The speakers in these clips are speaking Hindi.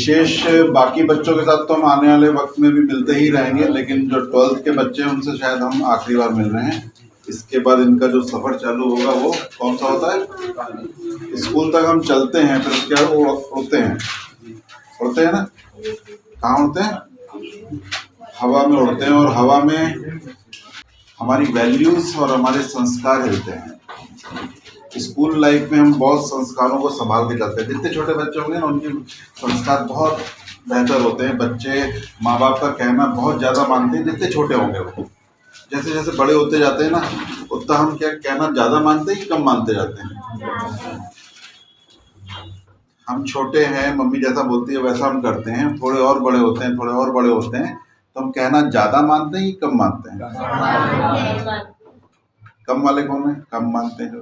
विशेष बाकी बच्चों के साथ तो हम आने वाले वक्त में भी मिलते ही रहेंगे, लेकिन जो 12th के बच्चे हैं उनसे शायद हम आखिरी बार मिल रहे हैं। इसके बाद इनका जो सफ़र चालू होगा वो कौन सा होता है? स्कूल तक हम चलते हैं, फिर उसके बाद वो उड़ते हैं ना। कहाँ उड़ते हैं? हवा में उड़ते हैं, और हवा में हमारी वैल्यूज़ और हमारे संस्कार हिलते हैं। स्कूल लाइफ में हम बहुत संस्कारों को संभाल के चलते हैं। जितने छोटे बच्चे होंगे ना उनके संस्कार बहुत बेहतर होते हैं। बच्चे माँ बाप का कहना बहुत ज़्यादा मानते हैं जितने छोटे होंगे वो। जैसे जैसे बड़े होते जाते हैं ना, उतना हम क्या कहना ज़्यादा मानते हैं कि कम मानते जाते हैं? हम छोटे हैं, मम्मी जैसा बोलती है वैसा हम करते हैं। थोड़े और बड़े होते हैं, थोड़े और बड़े होते हैं, तो हम कहना ज़्यादा मानते हैं कि कम मानते हैं? कम वाले कौन है? कम मानते हैं।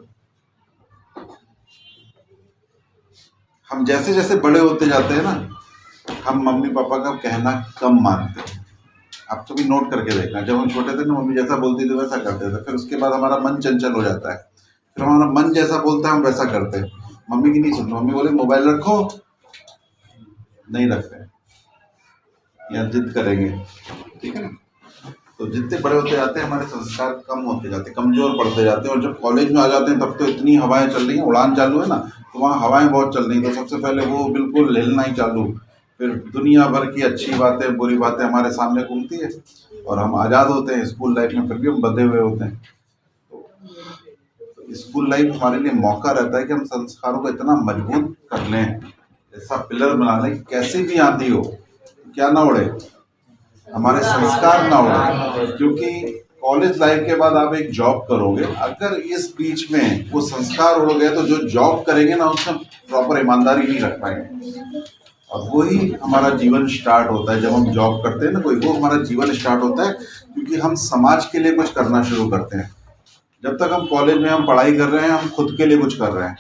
हम जैसे जैसे बड़े होते जाते हैं ना, हम मम्मी पापा का कहना कम मानते हैं। आप कभी नोट करके देखना, जब हम छोटे थे ना मम्मी जैसा बोलती थी वैसा करते थे, फिर उसके बाद हमारा मन चंचल हो जाता है, फिर हमारा मन जैसा बोलता है हम वैसा करते हैं। मम्मी की नहीं सुनते, मम्मी बोले मोबाइल रखो, नहीं रखते या जिद करेंगे, ठीक है ना। तो जितने बड़े होते जाते हैं हमारे संस्कार कम होते जाते हैं, कमजोर पड़ते जाते हैं। और जब कॉलेज में आ जाते हैं तब तो इतनी हवाएं चल रही हैं, उड़ान चालू है ना, तो वहाँ हवाएं बहुत चल रही हैं। तो सबसे पहले वो बिल्कुल हिलना ही चालू, फिर दुनिया भर की अच्छी बातें बुरी बातें हमारे सामने घूमती है, और हम आज़ाद होते हैं। स्कूल लाइफ में फिर भी हम बंधे हुए होते हैं। तो स्कूल लाइफ हमारे लिए मौका रहता है कि हम संस्कारों को इतना मजबूत कर लें, ऐसा पिलर बना लें कि कैसी भी आंधी हो क्या ना उड़े, हमारे संस्कार ना उड़े। क्योंकि कॉलेज लाइफ के बाद आप एक जॉब करोगे, अगर इस बीच में वो संस्कार उड़ गए तो जो जॉब करेंगे ना उसमें प्रॉपर ईमानदारी नहीं रख पाएंगे, और वही हमारा जीवन स्टार्ट होता है। जब हम जॉब करते हैं ना कोई, वो हमारा जीवन स्टार्ट होता है, क्योंकि हम समाज के लिए कुछ करना शुरू करते हैं। जब तक हम कॉलेज में हम पढ़ाई कर रहे हैं, हम खुद के लिए कुछ कर रहे हैं,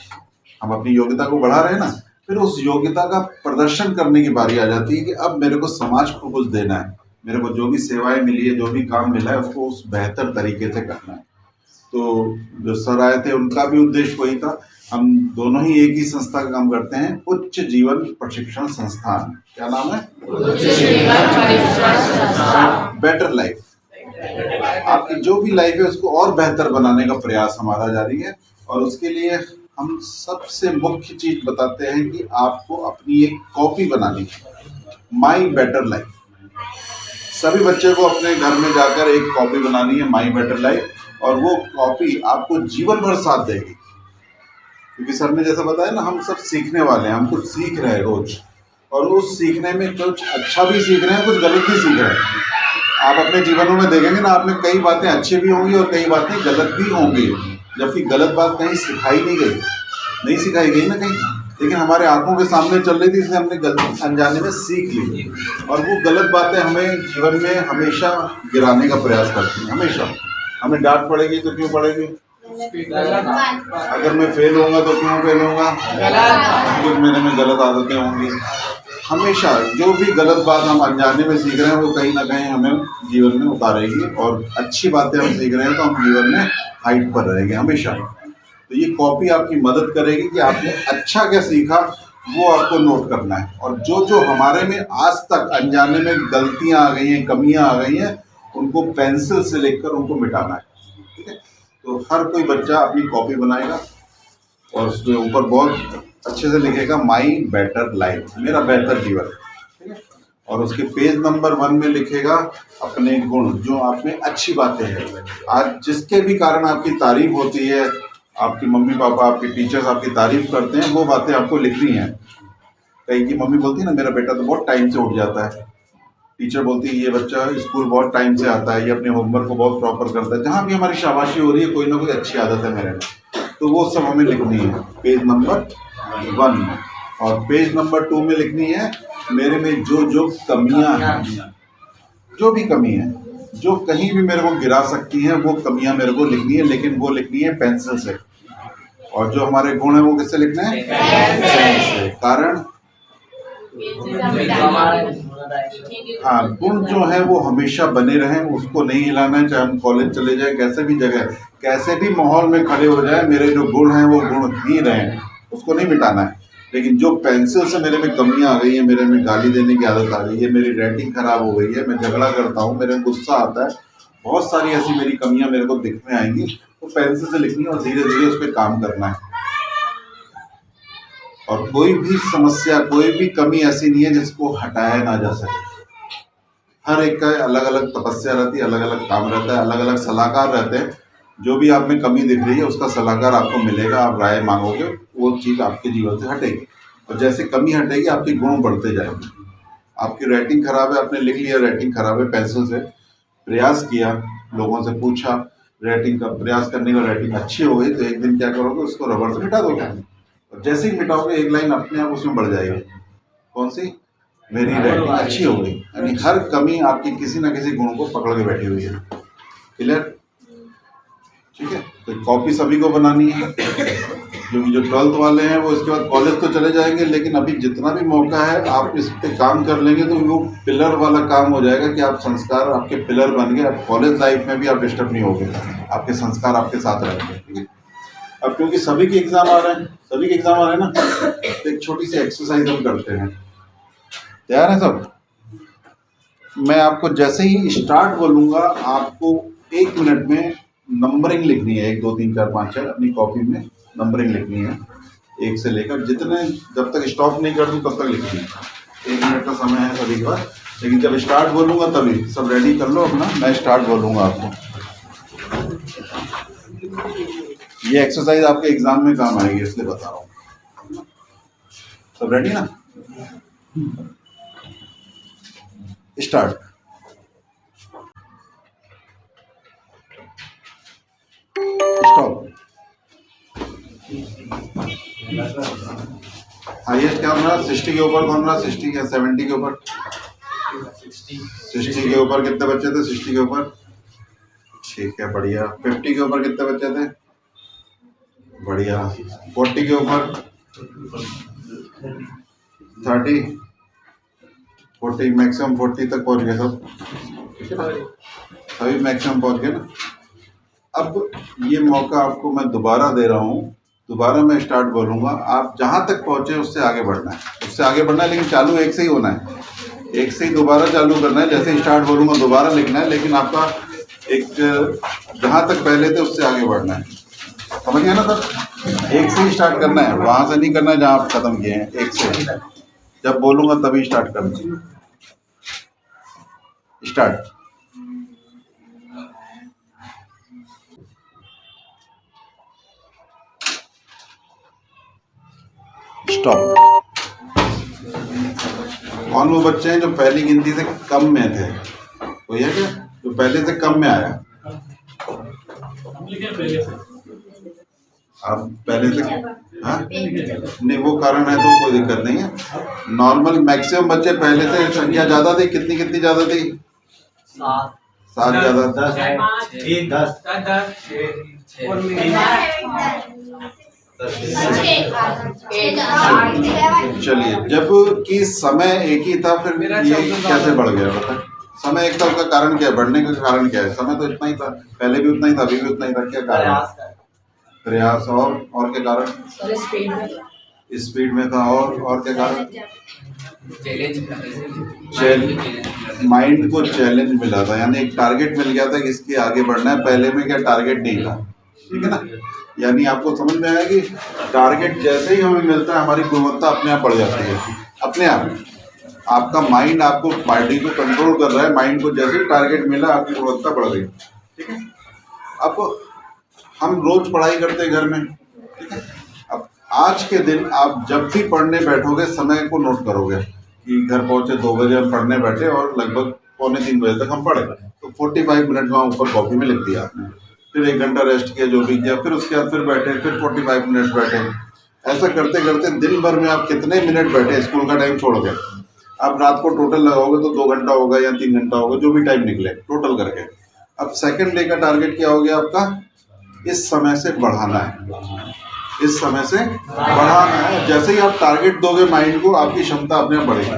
हम अपनी योग्यता को बढ़ा रहे हैं ना, फिर उस योग्यता का प्रदर्शन करने की बारी आ जाती है कि अब मेरे को समाज को कुछ देना है, मेरे को जो भी सेवाएं मिली है, जो भी काम मिला है, उसको उस बेहतर तरीके से करना है। तो जो सर आए थे उनका भी उद्देश्य वही था। हम दोनों ही एक ही संस्था का काम करते हैं, उच्च जीवन प्रशिक्षण संस्थान। क्या नाम है? उच्च जीवन प्रशिक्षण संस्थान। बेटर लाइफ, आपकी जो भी लाइफ है उसको और बेहतर बनाने का प्रयास हमारा जारी है। और उसके लिए हम सबसे मुख्य चीज बताते हैं कि आपको अपनी एक कॉपी बनानी है, माई बेटर लाइफ। सभी बच्चे को अपने घर में जाकर एक कॉपी बनानी है, माई बेटर लाइफ, और वो कॉपी आपको जीवन भर साथ देगी। क्योंकि सर ने जैसा बताया ना, हम सब सीखने वाले हैं, हम कुछ सीख रहे हैं रोज, और उस सीखने में कुछ अच्छा भी सीख रहे हैं, कुछ गलत भी सीख रहे हैं। आप अपने जीवनों में देखेंगे ना, आप में कई बातें अच्छी भी होंगी और कई बातें गलत भी होंगी, जबकि गलत बात कहीं सिखाई गई ना कहीं, लेकिन हमारे आंखों के सामने चल रही थी, इसलिए हमने गलत अनजाने में सीख ली, और वो गलत बातें हमें जीवन में हमेशा गिराने का प्रयास करती हैं। हमेशा हमें डांट पड़ेगी तो क्यों पड़ेगी? अगर मैं फेल होऊंगा तो क्यों फेल होऊंगा? क्योंकि मेरे में गलत आदतें होंगी। हमेशा जो भी गलत बात हम अनजाने में सीख रहे हैं वो कहीं ना कहीं हमें जीवन में उतारेगी, और अच्छी बातें हम सीख रहे हैं तो हम जीवन में हाइट पर रहेंगे हमेशा। तो ये कॉपी आपकी मदद करेगी कि आपने अच्छा क्या सीखा वो आपको नोट करना है, और जो जो हमारे में आज तक अनजाने में गलतियां आ गई हैं, कमियां आ गई हैं, उनको पेंसिल से लेकर उनको मिटाना है। ठीक है, तो हर कोई बच्चा अपनी कॉपी बनाएगा और उसके ऊपर बहुत अच्छे से लिखेगा माई बेटर लाइफ, मेरा बेहतर जीवन। ठीक है, और उसके पेज नंबर 1 में लिखेगा अपने गुण, जो आप में अच्छी बातें हैं, आज जिसके भी कारण आपकी तारीफ होती है, आपकी मम्मी पापा आपके टीचर्स आपकी तारीफ करते हैं, वो बातें आपको लिखनी है। कहीं की मम्मी बोलती है ना, मेरा बेटा तो बहुत टाइम से उठ जाता है, टीचर बोलती है ये बच्चा स्कूल बहुत टाइम से आता है, ये अपने होमवर्क को बहुत प्रॉपर करता है। जहाँ भी हमारी शाबाशी हो रही है, कोई ना कोई अच्छी आदत है मेरे में, तो वो सब हमें लिखनी है पेज नंबर 1 में। और पेज नंबर 2 में लिखनी है मेरे में जो जो कमियां हैं, जो भी कमी है, जो कहीं भी मेरे को गिरा सकती हैं, वो कमियां मेरे को लिखनी है, लेकिन वो लिखनी है पेंसिल से। और जो हमारे गुण है वो किससे लिखने हैं? पेन से। कारण हाँ, गुण जो है वो हमेशा बने रहें, उसको नहीं हिलाना है। चाहे हम कॉलेज चले जाए, कैसे भी जगह, कैसे भी माहौल में खड़े हो जाए, मेरे जो गुण हैं वो गुण ही रहें, उसको नहीं मिटाना है। लेकिन जो पेंसिल से मेरे में कमियां आ गई है, मेरे में गाली देने की आदत आ गई है, मेरी राइटिंग खराब हो गई है, मैं झगड़ा करता हूँ, मेरे में गुस्सा आता है, बहुत सारी ऐसी मेरी कमियां मेरे को दिखने आएंगी, तो पेंसिल से लिखनी और धीरे धीरे उस पर काम करना है। और कोई भी समस्या, कोई भी कमी ऐसी नहीं है जिसको हटाया ना जा सके। हर एक का अलग अलग तपस्या रहती है, अलग अलग काम रहता है, अलग अलग सलाहकार रहते हैं। जो भी आप में कमी दिख रही है उसका सलाहकार आपको मिलेगा, आप राय मांगोगे, वो चीज़ आपके जीवन से हटेगी। और जैसे कमी हटेगी आपके गुण बढ़ते जाएंगे। आपकी राइटिंग खराब है, आपने लिख लिया राइटिंग खराब है, पेंसिल से प्रयास किया, लोगों से पूछा, राइटिंग का प्रयास करने का राइटिंग अच्छी हो गई, तो एक दिन क्या करोगे, उसको रबड़ से मिटा दोगे। और जैसे ही मिटाओगे एक लाइन अपने आप उसमें बढ़ जाएगी। कौन सी? मेरी राइटिंग अच्छी हो गई। यानी हर कमी आपकी किसी ना किसी गुण को पकड़ के बैठी हुई है। क्लियर? ठीक है। तो कॉपी सभी को बनानी है, क्योंकि जो 12th वाले हैं वो इसके बाद कॉलेज तो चले जाएंगे, लेकिन अभी जितना भी मौका है आप इस पे काम कर लेंगे तो वो पिलर वाला काम हो जाएगा कि आप संस्कार आपके पिलर बन गए। अब कॉलेज लाइफ में भी आप डिस्टर्ब नहीं होगे, आपके संस्कार आपके साथ रहेंगे। ठीक है। अब क्योंकि सभी के एग्जाम आ रहे हैं, सभी के एग्जाम आ रहे हैं ना, तो एक छोटी सी एक्सरसाइज हम करते हैं। तैयार है सब? मैं आपको जैसे ही स्टार्ट बोलूंगा, आपको 1 मिनट में नंबरिंग लिखनी है, 1 2 3 4 5 6 अपनी कॉपी में नंबरिंग लिखनी है, 1 से लेकर जितने, जब तक स्टॉप नहीं कर दूं तब तक लिखनी है। 1 मिनट का समय है सभी का, लेकिन जब स्टार्ट बोलूंगा तभी सब रेडी कर लो अपना। मैं स्टार्ट बोलूंगा आपको, ये एक्सरसाइज आपके एग्जाम में काम आएगी, इसलिए बता रहा हूँ। सब रेडी ना? स्टार्ट। स्टॉप। हाईएस्ट क्या बन रहा? 60 के ऊपर कौन रहा? 60 या 70 के ऊपर? 60 के ऊपर कितने बच्चे थे? 60 के ऊपर, ठीक है, बढ़िया। 50 के ऊपर कितने बच्चे थे? बढ़िया। 40 के ऊपर? 30? 40 मैक्सिमम, 40 तक पहुंच गए सब, सभी मैक्सिमम पहुंच गए ना। अब ये मौका आपको मैं दोबारा दे रहा हूँ, दोबारा मैं स्टार्ट बोलूंगा, आप जहां तक पहुंचे उससे आगे बढ़ना है, उससे आगे बढ़ना है, लेकिन चालू एक से ही होना है, एक से ही दोबारा चालू करना है। जैसे स्टार्ट बोलूंगा दोबारा लिखना है, लेकिन आपका एक जहां तक पहले थे उससे आगे बढ़ना है। समझ गया ना सर? एक से ही स्टार्ट करना है, वहां से नहीं करना है जहां आप खत्म किए हैं। एक से जब बोलूंगा तभी स्टार्ट करना। स्टार्ट। स्टॉप। कौन वो बच्चे हैं जो पहली गिनती से कम में थे? कोई है क्या जो पहले से कम में आया? आप पहले से, हाँ नहीं, वो कारण है तो कोई दिक्कत नहीं है। नॉर्मल मैक्सिमम बच्चे पहले से संख्या ज्यादा थी, कितनी कितनी ज्यादा थी? 7 ज्यादा। 10 चलिए, जब कि समय एक ही था फिर ये कैसे बढ़ गया बता? समय एक था, उसका कारण क्या है? बढ़ने का कारण क्या है? समय तो इतना ही था, पहले भी उतना ही था, अभी भी उतना ही था, क्या कारण? प्रयास। और क्या कारण? स्पीड में था। और क्या कारण? माइंड को चैलेंज मिला था, यानी एक टारगेट मिल गया था कि इसके आगे बढ़ना है। पहले में क्या टारगेट नहीं था, ठीक है ना? यानी आपको समझ में आया कि टारगेट जैसे ही हमें मिलता है हमारी गुणवत्ता अपने आप बढ़ जाती है, अपने आप। आपका माइंड आपको, पार्टी को कंट्रोल कर रहा है, माइंड को जैसे ही टारगेट मिला आपकी गुणवत्ता बढ़ गई, ठीक है? अब हम रोज पढ़ाई करते हैं घर में, ठीक है? अब आज के दिन आप जब भी पढ़ने बैठोगे समय को नोट करोगे कि घर पहुंचे 2 बजे हम पढ़ने बैठे और लगभग 2:45 बजे तक हम पढ़े, तो 45 मिनट वहाँ ऊपर कॉपी में लिख दिया आपने, फिर 1 घंटा रेस्ट किया, जो भी किया, फिर उसके बाद फिर बैठे, फिर 45 मिनट बैठे। ऐसा करते करते दिन भर में आप कितने मिनट बैठे, स्कूल का टाइम छोड़ के? आप रात को टोटल लगाओगे तो 2 घंटा होगा या 3 घंटा होगा, जो भी टाइम निकले टोटल करके। अब सेकंड डे का टारगेट क्या हो गया आपका? इस समय से बढ़ाना है, इस समय से बढ़ाना है। जैसे ही आप टारगेट दोगे माइंड को, आपकी क्षमता अपने आप बढ़ेगी,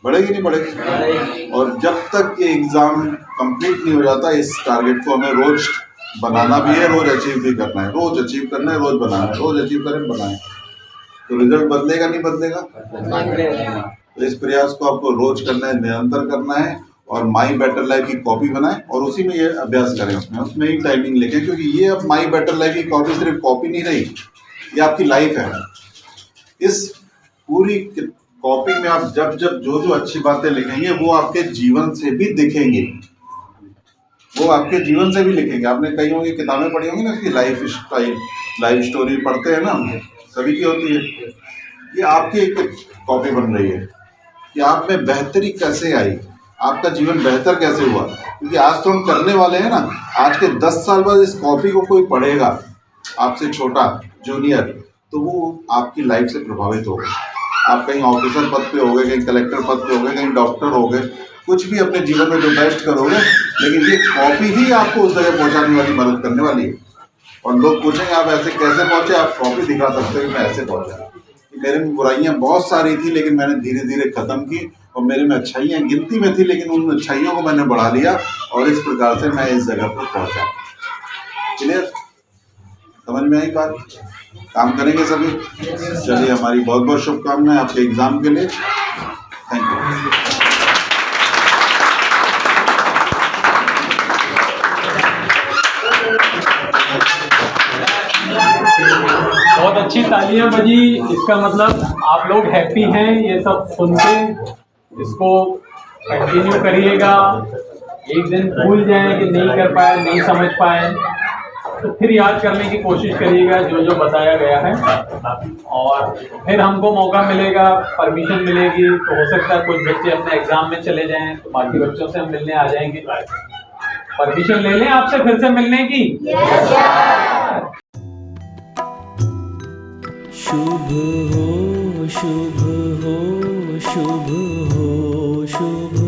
बढ़ेगी नहीं बढ़ेगी? और जब तक ये एग्जाम कंप्लीट नहीं हो जाता, इस टारगेट को हमें रोज बनाना भी है, रोज अचीव भी करना है, रोज अचीव करना है, रोज बनाना है, रोज अचीव करें बनाएं। तो रिजल्ट बदलेगा नहीं बदलेगा? तो इस प्रयास को आपको रोज करना है, निरंतर करना है, और माई बेटर लाइफ की कॉपी बनाएं और उसी में ये अभ्यास करें, उसमें ही टाइमिंग लिखें, क्योंकि ये अब माई बेटर लाइफ की कॉपी सिर्फ कॉपी नहीं रही, ये आपकी लाइफ है। इस पूरी कॉपी में आप जब जब जो जो अच्छी बातें लिखेंगे वो आपके जीवन से भी दिखेंगे, वो आपके जीवन से भी लिखेंगे। आपने कई होंगी किताबें पढ़ी होंगी ना, उसकी लाइफ स्टाइल, लाइफ स्टोरी पढ़ते हैं ना हम, सभी की होती है। ये आपकी एक कॉपी बन रही है कि आप में बेहतरी कैसे आई, आपका जीवन बेहतर कैसे हुआ। क्योंकि आज तो हम करने वाले हैं ना, आज के 10 साल बाद इस कॉपी को कोई पढ़ेगा, आपसे छोटा जूनियर, तो वो आपकी लाइफ से प्रभावित होगा। आप कहीं ऑफिसर पद पे होगे, कहीं कलेक्टर पद पे होगे, कहीं डॉक्टर होगे, कुछ भी अपने जीवन में जो बेस्ट करोगे, लेकिन ये कॉपी ही आपको उस जगह पहुंचाने वाली, मदद करने वाली है। और लोग पूछेंगे आप ऐसे कैसे पहुंचे, आप कॉपी दिखा सकते हो कि मैं ऐसे पहुंचा। मेरे में बुराइयां बहुत सारी थी, लेकिन मैंने धीरे धीरे खत्म की, और मेरे में अच्छाइयां गिनती में थी, लेकिन उन अच्छाइयों को मैंने बढ़ा लिया, और इस प्रकार से मैं इस जगह पर पहुंचा। क्लियर? समझ में आई बात? काम करेंगे सभी। चलिए, हमारी बहुत बहुत शुभकामनाएं आपके एग्जाम के लिए। Thank you. बहुत अच्छी तालियां बजी, इसका मतलब आप लोग हैप्पी हैं ये सब सुन के। इसको कंटिन्यू करिएगा। एक दिन भूल जाए कि नहीं कर पाए, नहीं समझ पाए, तो फिर याद करने की कोशिश करिएगा जो जो बताया गया है, और फिर हमको मौका मिलेगा, परमिशन मिलेगी, तो हो सकता है कुछ बच्चे अपने एग्जाम में चले जाएं, तो बाकी बच्चों से हम मिलने आ जाएंगे। परमिशन ले लें आपसे फिर से मिलने की। शुभ हो, शुभ हो, शुभ हो, शुभ